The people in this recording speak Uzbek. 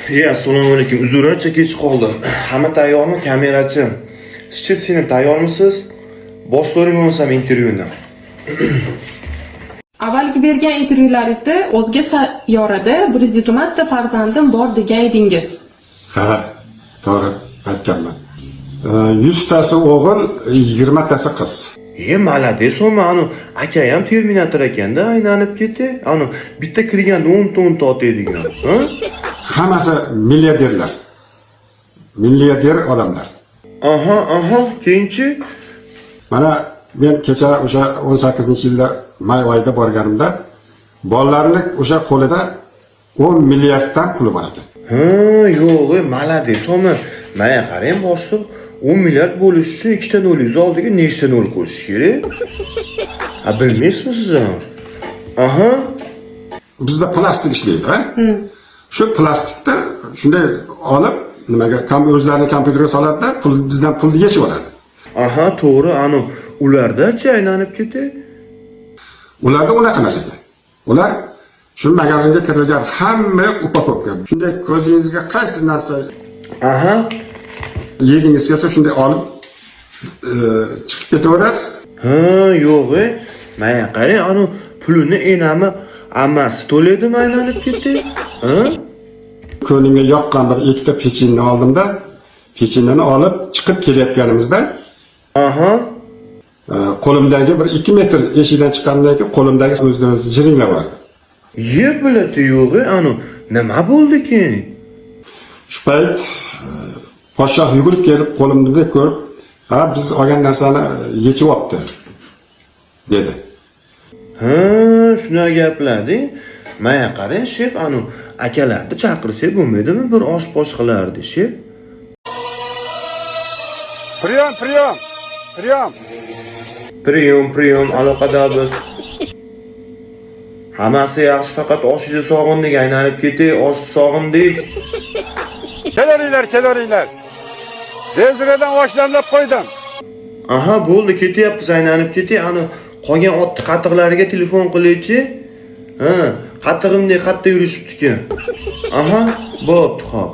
Assalomu alaykum. Uzr, ancha kech qoldim. Hamma tayyormi, kamerachi? Sizchi, siz tayyormisiz? Boshlaring bo'lsam intervyuni. Avvalgi bergan intervyularingizda o'zga sayyorada 120 ta farzandim bor degan edingiz. Ha, to'g'ri aytganman. 100 tasi o'g'il, 20 tasi qiz. Malades, anu aka ham Terminator ekanda, aylanib ketdi. Anu bitta kirganda 10 ta otadigan, ha? Hammasi milliarderlar. Milliarder odamlar. Aha, keyinchi? Mana men kecha o'sha 18-yilda may oyida borganimda bolalarning o'sha qo'lida 10 milliarddan puli bor ekan. Yo'q, malades, Maya qarang, boshliq 10 milliard bo'lish uchun ikkita nolning oldiga nechta nol qo'shish kerak? Bilmaysizmi siz ham? Bizda plastik ishlaydi, ha? Shu plastikda shunday olib, nimaga o'zlarining kompyuterga soladi-da, bizdan pulni yechib oladi. To'g'ri, ularda-chi aylanib ketdi? Ularda unaqa emas ekan. Ular shu magazinga kirilgan hamma upakopka. Shunday ko'zingizga qaysi narsa yegingiz kelsa shunday olib chiqib ketaverasiz. Yo'q, mana qarang, pulini enami ammasi to'ladimi aylanib ketdi? Ko'nimga yoqqan bir ikkita pechenni oldimda, pechenyani olib chiqib kelayotganimizda qo'limdagi bir 2 metr eshikdan chiqqandan keyin qo'limdagi o'zidan o'zi jiringlab oldi. Biladi yo'q, nima bo'ldi keyin? Shu payt podshoh yugurib kelib qo'limni ko'rib, biz olgan narsani yechib olibdi, dedi. Shuna gaplardi. Mana qarang, shef, akalarni chaqirsak bo'lmaydimi? Bir osh-posh qilardi, shef. Priyom, aloqadormiz. Hammasi yaxshi, faqat oshni sog'indik, aylanib ketdik, oshni sog'indik. Kelaringlar. Dezradan oshlamlab qo'ydim. Bo'ldi, ketyapmiz, aylanib ketdik. Qolgan otni qatiqlariga telefon qilaychi. Qatig'imdek qatta yurishibdi-ku. Bo'pti, xo'p.